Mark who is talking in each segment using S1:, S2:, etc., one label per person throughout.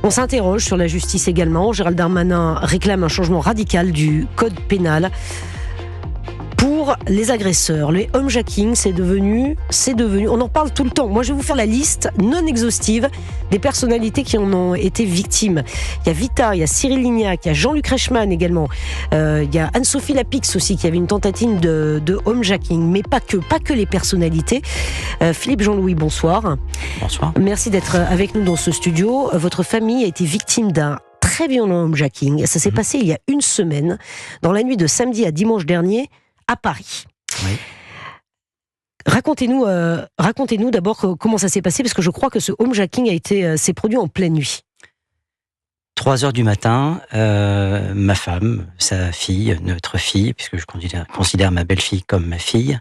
S1: On s'interroge sur la justice également. Gérald Darmanin réclame un changement radical du code pénal pour les agresseurs. Les homejacking, c'est devenu, on en parle tout le temps. Moi, je vais vous faire la liste non exhaustive des personnalités qui en ont été victimes. Il y a Vita, il y a Cyril Lignac, il y a Jean-Luc Reichmann également. Il y a Anne-Sophie Lapix aussi qui avait une tentative de homejacking, mais pas que les personnalités. Philippe Jean-Louis, bonsoir.
S2: Bonsoir.
S1: Merci d'être avec nous dans ce studio. Votre famille a été victime d'un très violent homejacking. Ça s'est passé il y a une semaine, dans la nuit de samedi à dimanche dernier, à Paris.
S2: Oui.
S1: Racontez-nous d'abord comment ça s'est passé, parce que je crois que ce homejacking s'est produit en pleine nuit.
S2: 3h du matin, ma femme, sa fille, notre fille, puisque je considère ma belle-fille comme ma fille,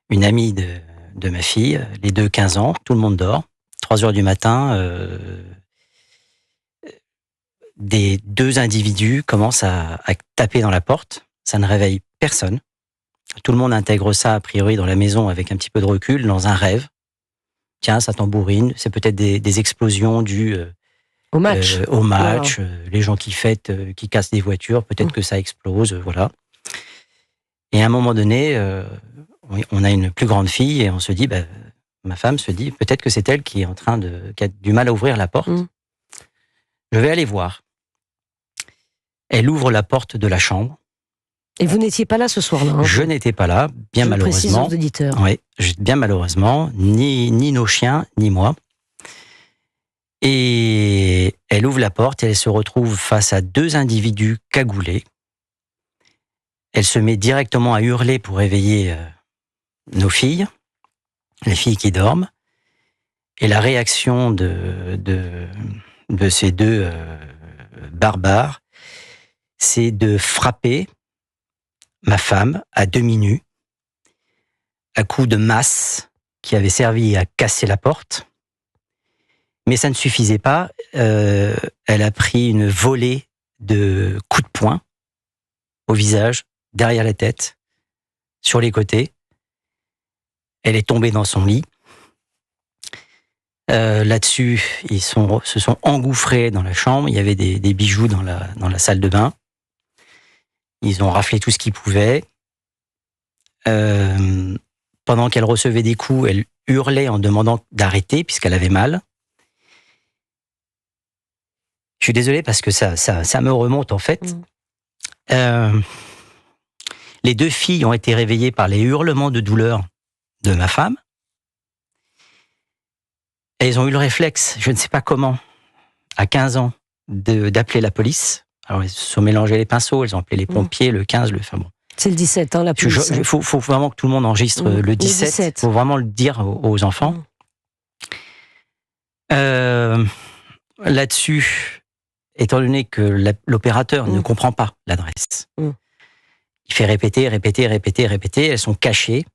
S2: une amie de ma fille, les deux 15 ans, tout le monde dort. 3h du matin, des deux individus commencent à taper dans la porte. Ça ne réveille personne. Tout le monde intègre ça, a priori, dans la maison avec un petit peu de recul, dans un rêve. Tiens, ça tambourine, c'est peut-être des explosions dues
S1: au match.
S2: Voilà. Les gens qui fêtent, qui cassent des voitures, peut-être que ça explose, voilà. Et à un moment donné, on a une plus grande fille et on se dit, ma femme se dit, peut-être que c'est elle qui est qui a du mal à ouvrir la porte. Je vais aller voir. Elle ouvre la porte de la chambre.
S1: Et vous n'étiez pas là ce soir-là, hein?
S2: Je n'étais pas là, bien malheureusement. Oui, bien malheureusement, ni nos chiens, ni moi. Et elle ouvre la porte et elle se retrouve face à deux individus cagoulés. Elle se met directement à hurler pour réveiller nos filles, les filles qui dorment. Et la réaction de ces deux barbares, c'est de frapper ma femme à demi-nue, à coups de masse qui avait servi à casser la porte. Mais ça ne suffisait pas. Elle a pris une volée de coups de poing au visage, derrière la tête, sur les côtés. Elle est tombée dans son lit. Là-dessus, ils se sont engouffrés dans la chambre. Il y avait des bijoux dans la salle de bain. Ils ont raflé tout ce qu'ils pouvaient. Pendant qu'elle recevait des coups, elle hurlait en demandant d'arrêter puisqu'elle avait mal. Je suis désolé parce que ça me remonte en fait. Les deux filles ont été réveillées par les hurlements de douleur de ma femme. Et elles ont eu le réflexe, je ne sais pas comment, à 15 ans, d'appeler la police. Alors, elles se sont mélangées les pinceaux, elles ont appelé les pompiers, le 15, enfin bon.
S1: C'est le 17, la police.
S2: Il faut vraiment que tout le monde enregistre le 17. Il faut vraiment le dire aux enfants. Là-dessus, étant donné que l'opérateur ne comprend pas l'adresse, il fait répéter. Elles sont cachées.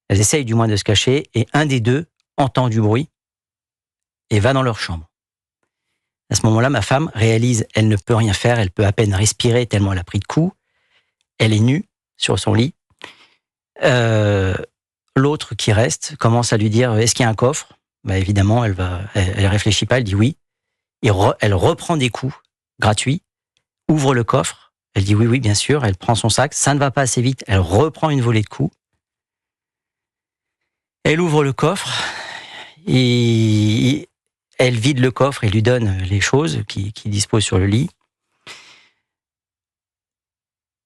S2: Elles essayent du moins de se cacher. Et un des deux entend du bruit et va dans leur chambre. À ce moment-là, ma femme réalise, elle ne peut rien faire, elle peut à peine respirer tellement elle a pris de coups. Elle est nue sur son lit. L'autre qui reste commence à lui dire, est-ce qu'il y a un coffre? Évidemment, elle réfléchit pas, elle dit oui. Elle reprend des coups gratuits, ouvre le coffre. Elle dit oui, bien sûr. Elle prend son sac. Ça ne va pas assez vite. Elle reprend une volée de coups. Elle ouvre le coffre et elle vide le coffre et lui donne les choses qu'il dispose sur le lit.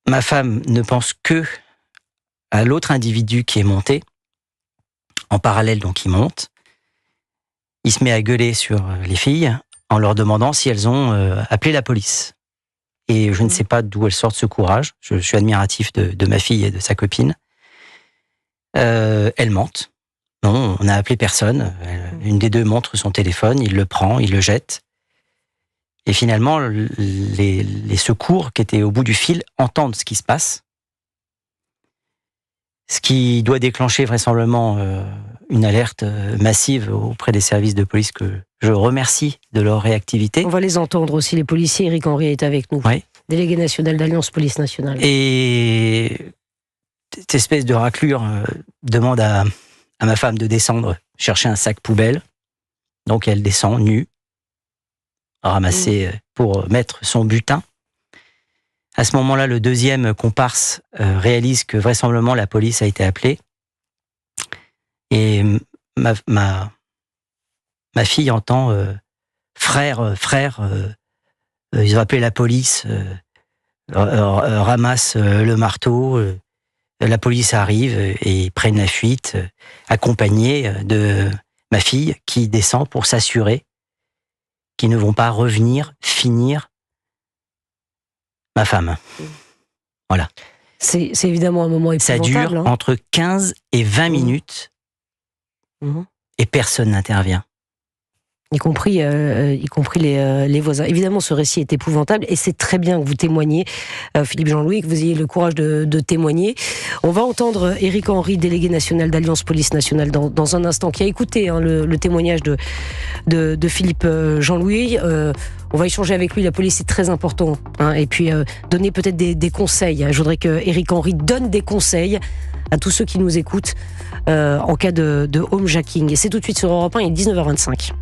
S2: Ma femme ne pense que à l'autre individu qui est monté. En parallèle, donc, il monte. Il se met à gueuler sur les filles en leur demandant si elles ont appelé la police. Et je ne sais pas d'où elles sortent ce courage. Je suis admiratif de ma fille et de sa copine. Elles mentent. Non, on n'a appelé personne. Une des deux montre son téléphone, il le prend, il le jette. Et finalement, les secours qui étaient au bout du fil entendent ce qui se passe. Ce qui doit déclencher vraisemblablement une alerte massive auprès des services de police que je remercie de leur réactivité.
S1: On va les entendre aussi, les policiers. Éric Henry est avec nous, délégué national d'Alliance Police Nationale.
S2: Et cette espèce de raclure demande à ma femme de descendre chercher un sac poubelle. Donc elle descend nue, ramasser pour mettre son butin. À ce moment-là, le deuxième comparse réalise que vraisemblablement la police a été appelée. Et ma fille entend frère, ils ont appelé la police, ramasse le marteau, la police arrive et prennent la fuite, accompagnée de ma fille qui descend pour s'assurer qu'ils ne vont pas revenir finir ma femme. Voilà.
S1: C'est évidemment un moment épouvantable.
S2: Ça dure entre 15 et 20 minutes et personne n'intervient.
S1: Y compris les voisins. Évidemment, ce récit est épouvantable et c'est très bien que vous témoignez, Philippe Jean-Louis, que vous ayez le courage de témoigner. On va entendre Éric Henry, délégué national d'Alliance Police Nationale, dans un instant, qui a écouté le témoignage de Philippe Jean-Louis. On va échanger avec lui, la police est très important. Et puis donner peut-être des conseils. Je voudrais que Éric Henry donne des conseils à tous ceux qui nous écoutent en cas de homejacking. Et c'est tout de suite sur Europe 1, il est 19h25.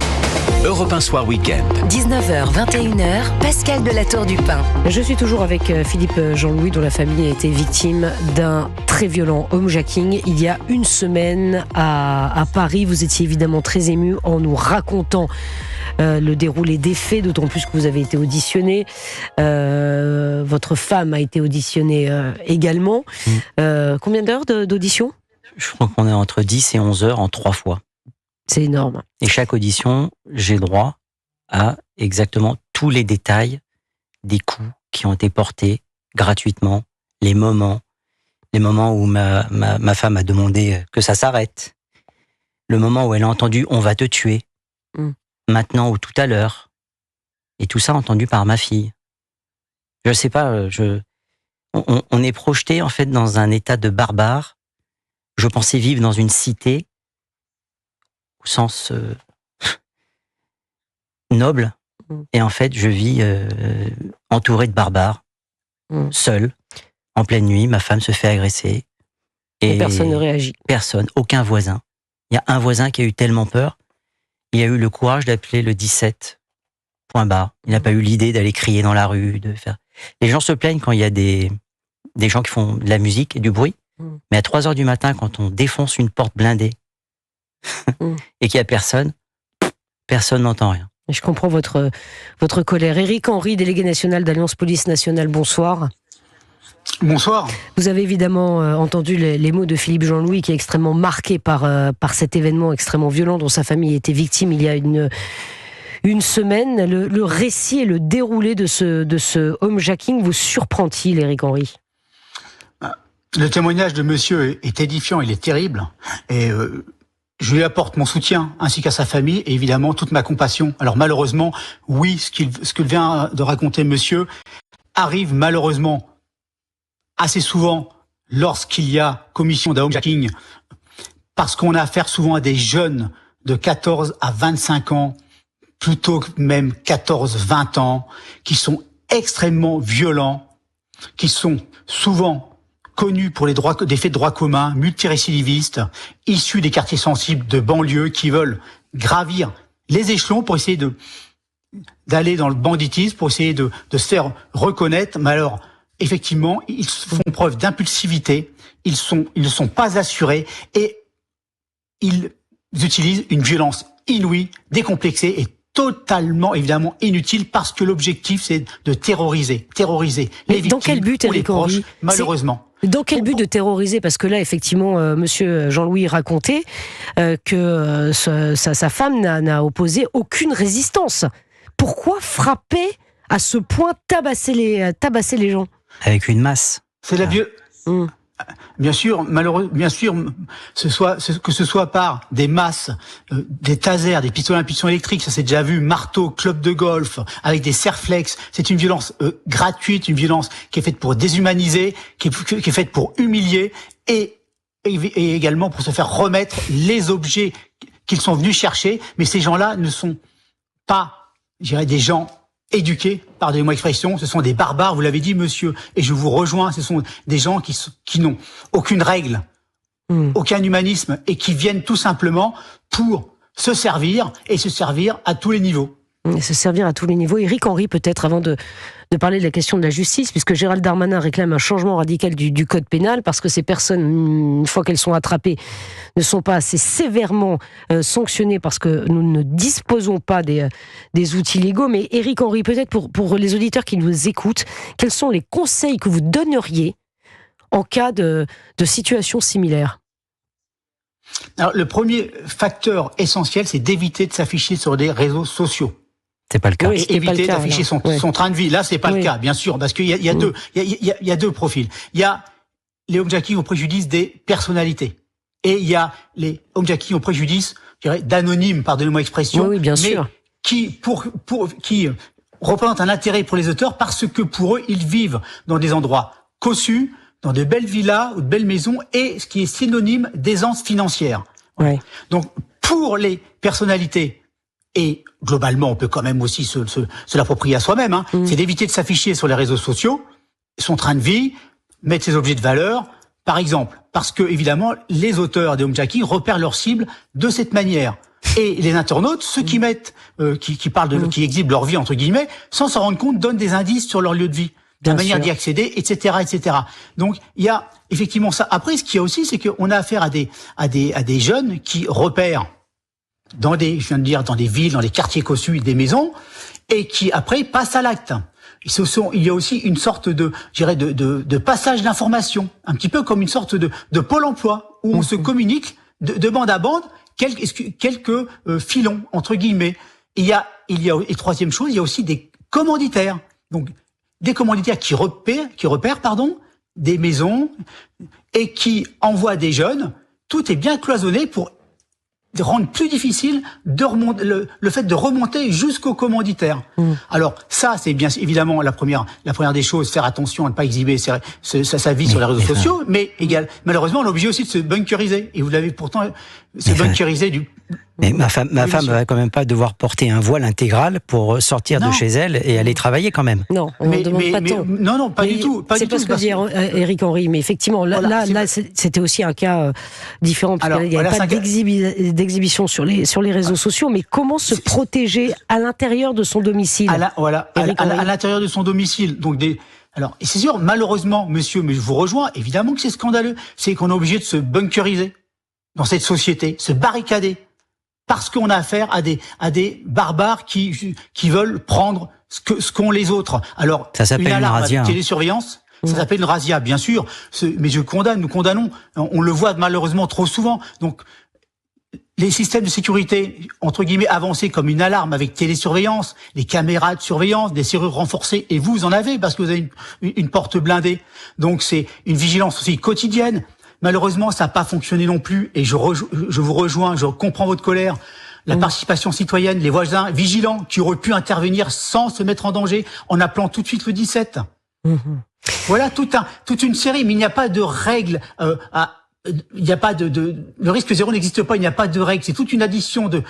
S3: Europe 1 Soir Week-end.
S4: 19h, 21h, Pascal de la Tour du Pin.
S1: Je suis toujours avec Philippe Jean-Louis, dont la famille a été victime d'un très violent homejacking il y a une semaine à Paris. Vous étiez évidemment très ému en nous racontant le déroulé des faits, d'autant plus que vous avez été auditionné. Votre femme a été auditionnée également. Combien d'heures d'audition ?
S2: Je crois qu'on est entre 10 et 11 heures en 3 fois.
S1: C'est énorme.
S2: Et chaque audition, j'ai droit à exactement tous les détails des coups qui ont été portés gratuitement, les moments où ma femme a demandé que ça s'arrête, le moment où elle a entendu « on va te tuer », maintenant ou tout à l'heure, et tout ça entendu par ma fille. Je sais pas, on est projeté en fait dans un état de barbare. Je pensais vivre dans une cité au sens noble, et en fait je vis entouré de barbares, seul, en pleine nuit. Ma femme se fait agresser
S1: et personne ne réagit.
S2: Personne, aucun voisin. Il y a un voisin qui a eu tellement peur, il a eu le courage d'appeler le 17, point barre. Il n'a pas eu l'idée d'aller crier dans la rue, de faire. Les gens se plaignent quand il y a des gens qui font de la musique et du bruit, mais à 3h du matin, quand on défonce une porte blindée et qu'il n'y a personne n'entend rien.
S1: Je comprends votre colère. Éric Henry, délégué national d'Alliance Police Nationale, bonsoir.
S5: Bonsoir.
S1: Vous avez évidemment entendu les mots de Philippe Jean-Louis, qui est extrêmement marqué par cet événement extrêmement violent dont sa famille était victime il y a une semaine. Le récit et le déroulé de ce homejacking vous surprend-il, Éric Henry ?
S5: Le témoignage de monsieur est édifiant, il est terrible. Et je lui apporte mon soutien, ainsi qu'à sa famille, et évidemment toute ma compassion. Alors malheureusement, oui, ce que vient de raconter monsieur arrive malheureusement assez souvent lorsqu'il y a commission d'un homejacking, parce qu'on a affaire souvent à des jeunes de 14 à 25 ans, plutôt que même 14-20 ans, qui sont extrêmement violents, qui sont souvent connus pour des faits de droit commun, multirécidivistes, issus des quartiers sensibles de banlieue, qui veulent gravir les échelons pour essayer d'aller dans le banditisme, pour essayer de se faire reconnaître. Mais alors, effectivement, ils font preuve d'impulsivité, ils ne sont pas assurés et ils utilisent une violence inouïe, décomplexée et totalement, évidemment, inutile, parce que l'objectif, c'est de terroriser les victimes.
S1: Dans quel but,
S5: ou les proches, malheureusement.
S1: Dans quel but de terroriser ? Parce que là, effectivement, monsieur Jean-Louis racontait que sa femme n'a opposé aucune résistance. Pourquoi frapper à ce point, tabasser les gens ?
S2: Avec une masse.
S5: C'est la Bien sûr, que ce soit par des masses, des tasers, des pistolets à impulsion électrique, ça s'est déjà vu, marteau, club de golf, avec des serflex. C'est une violence gratuite, une violence qui est faite pour déshumaniser, qui est faite pour humilier et également pour se faire remettre les objets qu'ils sont venus chercher. Mais ces gens-là ne sont pas, je dirais, des gens éduqués, pardonnez-moi l'expression, ce sont des barbares, vous l'avez dit monsieur, et je vous rejoins, ce sont des gens qui n'ont aucune règle, aucun humanisme, et qui viennent tout simplement pour se servir, et se servir à tous les niveaux.
S1: Et se servir à tous les niveaux. Éric Henry, peut-être, avant de parler de la question de la justice, puisque Gérald Darmanin réclame un changement radical du code pénal, parce que ces personnes, une fois qu'elles sont attrapées, ne sont pas assez sévèrement sanctionnées, parce que nous ne disposons pas des outils légaux. Mais Éric Henry, peut-être pour les auditeurs qui nous écoutent, quels sont les conseils que vous donneriez en cas de situation similaire?
S5: Alors, le premier facteur essentiel, c'est d'éviter de s'afficher sur des réseaux sociaux.
S2: C'est pas le cas.
S1: Oui,
S5: Et éviter d'afficher son train de vie. Là, c'est pas le cas, bien sûr, parce qu'il y a deux profils. Il y a les homejacking au préjudice des personnalités. Et il y a les homejacking au préjudice, je dirais, d'anonymes, pardonnez-moi l'expression.
S1: Oui, bien
S5: mais
S1: sûr.
S5: Qui représentent un intérêt pour les auteurs parce que pour eux, ils vivent dans des endroits cossus, dans de belles villas ou de belles maisons, et ce qui est synonyme d'aisance financière.
S1: Ouais.
S5: Donc, pour les personnalités, et globalement, on peut quand même aussi se l'approprier à soi-même, c'est d'éviter de s'afficher sur les réseaux sociaux, son train de vie, mettre ses objets de valeur, par exemple, parce que, évidemment, les auteurs des homejacking repèrent leur cible de cette manière. Et les internautes, ceux qui mettent, qui parlent qui exhibent leur vie, entre guillemets, sans s'en rendre compte, donnent des indices sur leur lieu de vie. La manière d'y accéder, etc., etc. Donc, il y a effectivement ça. Après, ce qu'il y a aussi, c'est qu'on a affaire à des jeunes qui repèrent dans des villes, dans des quartiers cossus, des maisons, et qui après passent à l'acte. Il y a aussi une sorte de passage d'information, un petit peu comme une sorte de pôle emploi où on se communique de bande à bande quelques filons entre guillemets. Et troisième chose, il y a aussi des commanditaires. Donc des commanditaires qui repèrent des maisons et qui envoient des jeunes. Tout est bien cloisonné pour rendre plus difficile le fait de remonter jusqu'au commanditaire. Alors ça, c'est bien évidemment la première des choses, faire attention à ne pas exhiber sa vie sur les réseaux sociaux, mais malheureusement on est obligé aussi de se bunkeriser. Et vous l'avez pourtant bunkeriser
S2: Mais ma femme va quand même pas devoir porter un voile intégral pour sortir de chez elle et aller travailler quand même.
S1: Non, on ne demande pas tant.
S5: Non, pas du tout.
S1: C'est pas ce que dit Éric Henry, mais effectivement, là, c'était aussi un cas différent, parce qu'il n'y avait pas d'exhibition sur les réseaux sociaux, mais comment se protéger à l'intérieur de son domicile?
S5: À l'intérieur de son domicile. Donc alors, et c'est sûr, malheureusement, monsieur, mais je vous rejoins, évidemment que c'est scandaleux, c'est qu'on est obligé de se bunkeriser dans cette société, se barricader. Parce qu'on a affaire à des barbares qui veulent prendre ce qu'ont les autres. Alors,
S2: ça s'appelle une razzia.
S5: Télésurveillance, ça s'appelle une razzia, bien sûr. Mais nous condamnons. On le voit malheureusement trop souvent. Donc, les systèmes de sécurité, entre guillemets, avancés comme une alarme avec télésurveillance, les caméras de surveillance, des serrures renforcées, et vous en avez parce que vous avez une porte blindée. Donc, c'est une vigilance aussi quotidienne. Malheureusement, ça n'a pas fonctionné non plus, et je vous rejoins, je comprends votre colère. La participation citoyenne, les voisins vigilants qui auraient pu intervenir sans se mettre en danger en appelant tout de suite le 17. Voilà toute une série, mais il n'y a pas de règles. Il n'y a pas le risque zéro n'existe pas. Il n'y a pas de règles. C'est toute une addition de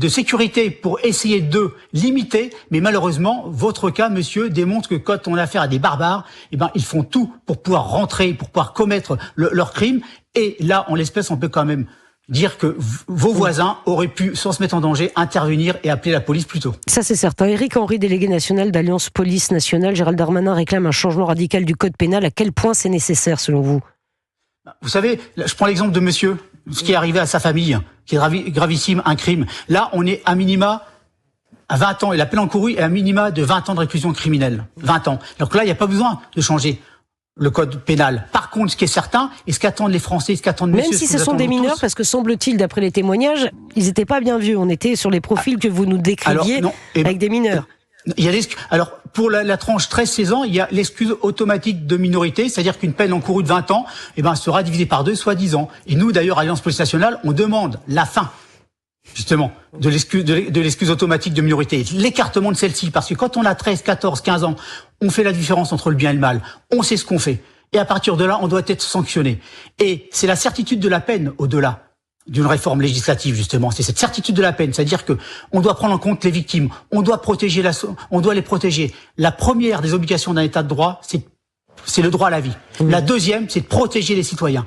S5: sécurité pour essayer de limiter, mais malheureusement, votre cas, monsieur, démontre que quand on a affaire à des barbares, ils font tout pour pouvoir rentrer, pour pouvoir commettre leurs crimes. Et là, en l'espèce, on peut quand même dire que vos voisins auraient pu, sans se mettre en danger, intervenir et appeler la police plus tôt.
S1: Ça, c'est certain. Éric Henry, délégué national d'Alliance Police Nationale, Gérald Darmanin réclame un changement radical du code pénal. À quel point c'est nécessaire, selon vous?
S5: Vous savez, là, je prends l'exemple de monsieur, ce qui est arrivé à sa famille, qui est gravissime, un crime. Là, on est à minima à 20 ans, et la peine encourue est à minima de 20 ans de réclusion criminelle. 20 ans. Donc là, il n'y a pas besoin de changer le code pénal. Par contre, ce qui est certain, et ce qu'attendent les Français, ce qu'attendent monsieur...
S1: Même si ce sont des mineurs, parce que semble-t-il, d'après les témoignages, ils n'étaient pas bien vieux. On était sur les profils que vous nous décriviez avec des mineurs.
S5: Il y a alors, pour la tranche 13-16 ans, il y a l'excuse automatique de minorité, c'est-à-dire qu'une peine encourue de 20 ans, sera divisée par 2, soit 10 ans. Et nous, d'ailleurs, Alliance Police Nationale, on demande la fin, justement, de l'excuse automatique de minorité, l'écartement de celle-ci, parce que quand on a 13, 14, 15 ans, on fait la différence entre le bien et le mal. On sait ce qu'on fait. Et à partir de là, on doit être sanctionné. Et c'est la certitude de la peine au-delà d'une réforme législative, justement. C'est cette certitude de la peine. C'est-à-dire que on doit prendre en compte les victimes. On doit les protéger. La première des obligations d'un État de droit, c'est le droit à la vie. La deuxième, c'est de protéger les citoyens.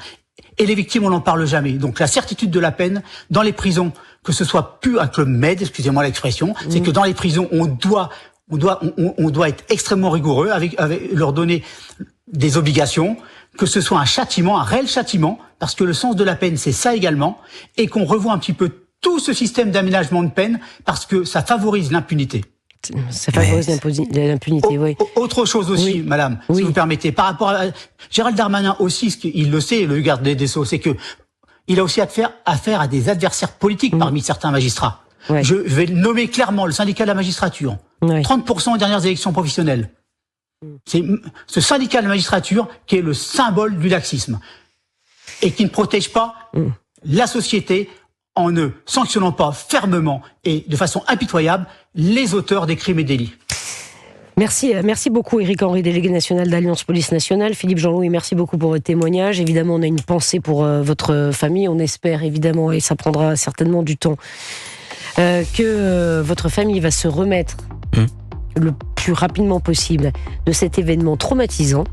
S5: Et les victimes, on n'en parle jamais. Donc la certitude de la peine dans les prisons, que ce soit plus un club med, excusez-moi l'expression, c'est que dans les prisons, on doit être extrêmement rigoureux avec leur donner des obligations, que ce soit un châtiment, un réel châtiment, parce que le sens de la peine, c'est ça également, et qu'on revoie un petit peu tout ce système d'aménagement de peine, parce que ça favorise l'impunité.
S1: Ça favorise l'impunité, oui.
S5: Autre chose aussi,
S1: oui.
S5: madame,
S1: oui.
S5: si vous permettez, par rapport à Gérald Darmanin aussi, il le sait, le garde des Sceaux, c'est que il a aussi affaire à des adversaires politiques parmi certains magistrats.
S1: Ouais.
S5: Je vais nommer clairement le syndicat de la magistrature.
S1: Ouais.
S5: 30% aux dernières élections professionnelles. C'est ce syndicat de la magistrature qui est le symbole du laxisme et qui ne protège pas la société en ne sanctionnant pas fermement et de façon impitoyable les auteurs des crimes et délits.
S1: Merci beaucoup Éric Henry, délégué national d'Alliance Police Nationale. Philippe Jean-Louis, merci beaucoup pour votre témoignage. Évidemment, on a une pensée pour votre famille. On espère évidemment, et ça prendra certainement du temps, que votre famille va se remettre le plus rapidement possible de cet événement traumatisant.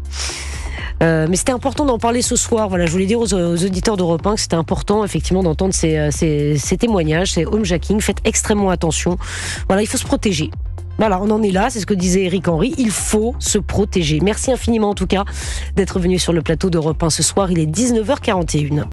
S1: Mais c'était important d'en parler ce soir. Voilà, je voulais dire aux auditeurs d'Europe 1 que c'était important effectivement d'entendre ces témoignages, ces homejacking. Faites extrêmement attention. Voilà, il faut se protéger. Voilà, on en est là, c'est ce que disait Éric Henry. Il faut se protéger. Merci infiniment en tout cas d'être venu sur le plateau d'Europe 1 ce soir. Il est 19h41.